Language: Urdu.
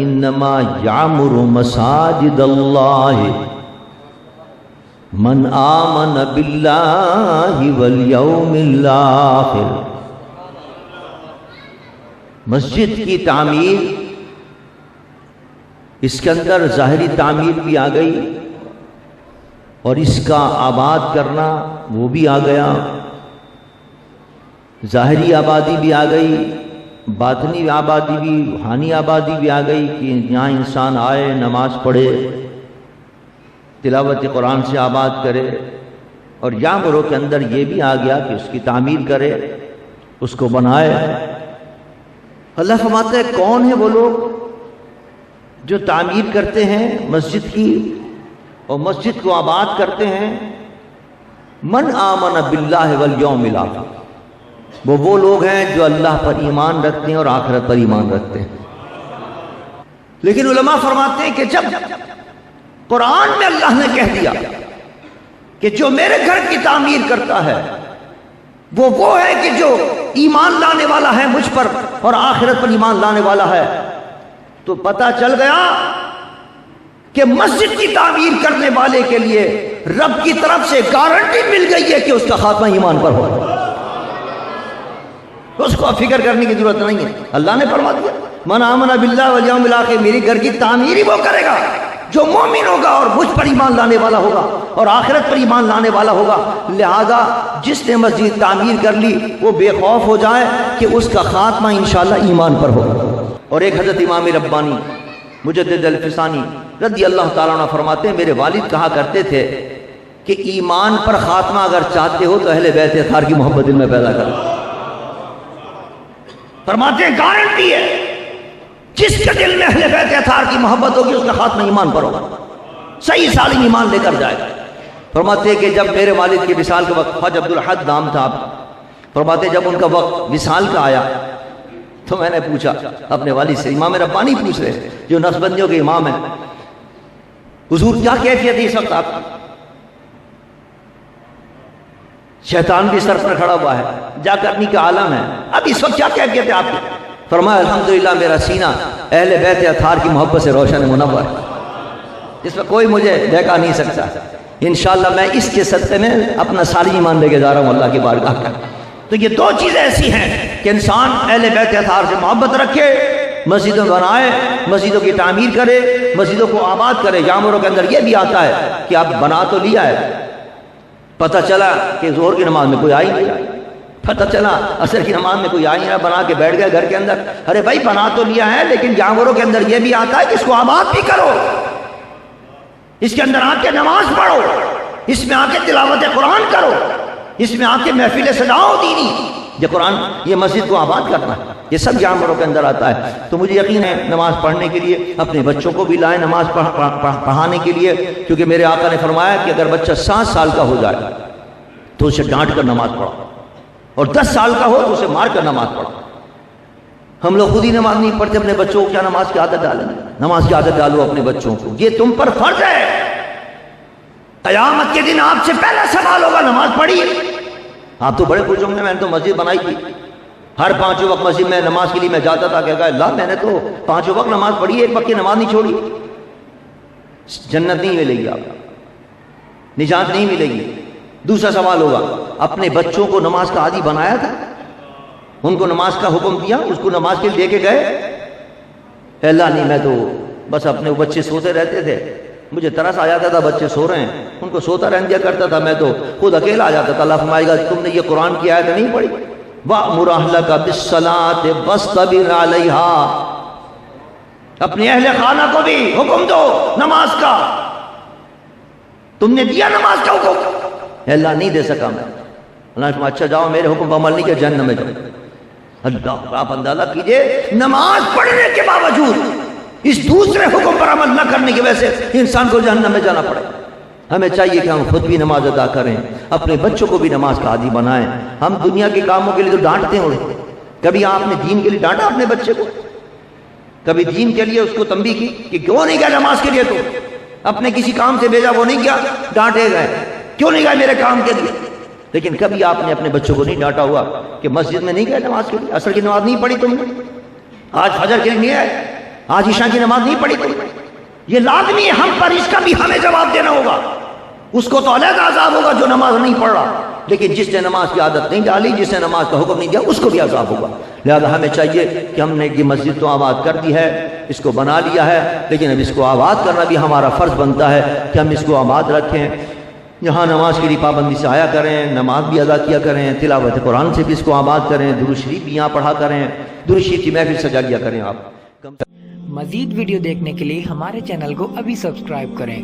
انما یعمر مساجد اللہ من آمن باللہ والیوم الآخر. مسجد کی تعمیر، اس کے اندر ظاہری تعمیر بھی آ گئی اور اس کا آباد کرنا وہ بھی آ گیا. ظاہری آبادی بھی آ گئی، باطنی آبادی بھی، روحانی آبادی بھی آ گئی کہ یہاں انسان آئے، نماز پڑھے، تلاوت قرآن سے آباد کرے. اور یامروں کے اندر یہ بھی آ گیا کہ اس کی تعمیر کرے، اس کو بنائے. اللہ فرماتا ہے کون ہیں وہ لوگ جو تعمیر کرتے ہیں مسجد کی اور مسجد کو آباد کرتے ہیں؟ من آمن باللہ والیوم الآخر، وہ لوگ ہیں جو اللہ پر ایمان رکھتے ہیں اور آخرت پر ایمان رکھتے ہیں. لیکن علماء فرماتے ہیں کہ جب قرآن میں اللہ نے کہہ دیا کہ جو میرے گھر کی تعمیر کرتا ہے وہ ہے کہ جو ایمان لانے والا ہے مجھ پر اور آخرت پر ایمان لانے والا ہے، تو پتہ چل گیا کہ مسجد کی تعمیر کرنے والے کے لیے رب کی طرف سے گارنٹی مل گئی ہے کہ اس کا خاتمہ ایمان پر ہوگا. اس کو فکر کرنے کی ضرورت نہیں ہے. اللہ نے فرما دیا من آمن باللہ والیوم الآخر، میری گھر کی تعمیر ہی وہ کرے گا جو مومن ہوگا اور مجھ پر ایمان لانے والا ہوگا اور آخرت پر ایمان لانے والا ہوگا. لہذا جس نے مسجد تعمیر کر لی وہ بے خوف ہو جائے کہ اس کا خاتمہ انشاءاللہ ایمان پر ہوگا. اور ایک حضرت امام ربانی مجدد الفسانی رضی اللہ تعالیٰ عنہ فرماتے ہیں میرے والد کہا کرتے تھے کہ ایمان پر خاتمہ اگر چاہتے ہو تو اہل بیت اطہار کی محبت دل میں پیدا کرو. فرماتے ہیں گارنٹی ہے جس کے دل میں اہل بیت اطہار کی محبت ہوگی اس کا خاتمہ ایمان پر ہوگا، صحیح سالم ایمان لے کر جائے گا. فرماتے ہیں کہ جب میرے والد کے وصال کے وقت خواجہ عبدالحد نام تھا، فرماتے ہیں جب ان کا وقت وصال کا آیا تو میں نے پوچھا اپنے والد سے، امام ربانی پوچھ رہے جو نقشبندیوں کے امام ہیں، حضور کیا کیفیت ہے اس وقت آپ کی؟ شیطان بھی سر پر کھڑا ہوا ہے، جا کرنی کا عالم ہے، اب اس وقت کیا کیفیت ہے آپ کی؟ فرمایا الحمدللہ میرا سینہ اہل بیت اطہار کی محبت سے روشن منور ہے، جس میں کوئی مجھے بہکا نہیں سکتا. انشاءاللہ میں اس کے صدقے میں اپنا ساری ایمان لے کے جا رہا ہوں اللہ کی بارگاہ کا. تو یہ دو چیزیں ایسی ہیں کہ انسان اہل بیت اطہار سے محبت رکھے، مسجدوں بنائے، مسجدوں کی تعمیر کرے، مسجدوں کو آباد کرے. یامروں کے اندر یہ بھی آتا ہے کہ آپ بنا تو لیا ہے، پتہ چلا کہ ظہر کی نماز میں کوئی آئی نہیں، پتہ چلا عصر کی نماز میں کوئی آئی نہیں، بنا کے بیٹھ گئے گھر کے اندر. ارے بھائی بنا تو لیا ہے لیکن یامروں کے اندر یہ بھی آتا ہے کہ اس کو آباد بھی کرو، اس کے اندر آ کے نماز پڑھو، اس میں آ کے تلاوت قرآن کرو، اس میں آ کے محفل سجاؤ دینی. یہ قرآن یہ مسجد کو آباد کرنا ہے، یہ سب یامروں کے اندر آتا ہے. تو مجھے یقین ہے نماز پڑھنے کے لیے اپنے بچوں کو بھی لائیں نماز پڑھانے کے لیے، کیونکہ میرے آقا نے فرمایا کہ اگر بچہ 7 سال کا ہو جائے تو اسے ڈانٹ کر نماز پڑھو اور 10 سال کا ہو تو اسے مار کر نماز پڑھو. ہم لوگ خود ہی نماز نہیں پڑھتے، اپنے بچوں کو کیا نماز کی عادت ڈالیں؟ نماز کی عادت ڈالو اپنے بچوں کو، یہ تم پر فرض ہے. قیامت کے دن آپ سے پہلا سوال ہوگا نماز پڑھی. آپ تو بڑے خوش ہوں گے میں نے تو مسجد بنائی تھی، ہر 5 وقت مسجد میں نماز کے لیے میں جاتا تھا، کہ اللہ میں نے تو 5 وقت نماز پڑھی ہے، ایک وقت کی نماز نہیں چھوڑی. جنت نہیں ملے گی، آپ نجات نہیں ملے گی. دوسرا سوال ہوگا اپنے بچوں کو نماز کا عادی بنایا تھا، ان کو نماز کا حکم دیا، اس کو نماز کے لیے لے کے گئے؟ اللہ نہیں، میں تو بس اپنے بچے سوتے رہتے تھے، مجھے ترس آ جاتا تھا بچے سو رہے ہیں، ان کو سوتا رہن دیا کرتا تھا، میں تو خود اکیلا آ جاتا تھا. اللہ فرمائے گا تم نے یہ قرآن کی آیت نہیں پڑھی وَأْمُرْ أَهْلَكَ بِالصَّلَاةِ وَاصْطَبِرْ عَلَيْهَا، اپنے اہل خانہ کو بھی حکم دو نماز کا. تم نے دیا نماز کا حکم؟ اللہ نہیں دے سکا میں. اللہ نے فرمایا اچھا جاؤ میرے حکم پر عمل نہیں کیا جہنم میں جاؤ. اللہ آپ اندازہ کیجئے نماز پڑھنے کے باوجود اس دوسرے حکم پر عمل نہ کرنے کی وجہ سے انسان کو جہنم میں جانا پڑے. ہمیں چاہیے کہ ہم خود بھی نماز ادا کریں، اپنے بچوں کو بھی نماز کا عادی بنائیں. ہم دنیا کے کاموں کے لیے تو ڈانٹتے ہیں، کبھی آپ نے دین کے لیے ڈانٹا اپنے بچے کو؟ کبھی دین کے لیے اس کو تنبیہ کی کہ کیوں نہیں گیا نماز کے لیے؟ تو اپنے کسی کام سے بھیجا وہ نہیں گیا، ڈانٹے گئے کیوں نہیں گئے میرے کام کے لیے. لیکن کبھی آپ نے اپنے بچوں کو نہیں ڈانٹا ہوا کہ مسجد میں نہیں گئے نماز کے لیے، عصر کی نماز نہیں پڑھی تم نے، آج فجر کے لیے نہیں آئے، آج عشاء کی نماز نہیں پڑھی تم، یہ لازمی ہے ہم پر، اس کا بھی ہمیں جواب دینا ہوگا. اس کو تو علیحدہ عذاب ہوگا جو نماز نہیں پڑھ رہا، لیکن جس نے نماز کی عادت نہیں ڈالی، جس نے نماز کا حکم نہیں دیا، اس کو بھی عذاب ہوگا. لہذا ہمیں چاہیے کہ ہم نے یہ مسجد تو آباد کر دی ہے، اس کو بنا لیا ہے، لیکن اب اس کو آباد کرنا بھی ہمارا فرض بنتا ہے کہ ہم اس کو آباد رکھیں. یہاں نماز کی پابندی سے آیا کریں، نماز بھی ادا کیا کریں، تلاوت قرآن سے بھی اس کو آباد کریں، درود شریف بھی یہاں پڑھا کریں، درود شریف کی محفل سجا لیا کریں. آپ مزید ویڈیو دیکھنے کے لیے ہمارے چینل کو ابھی سبسکرائب کریں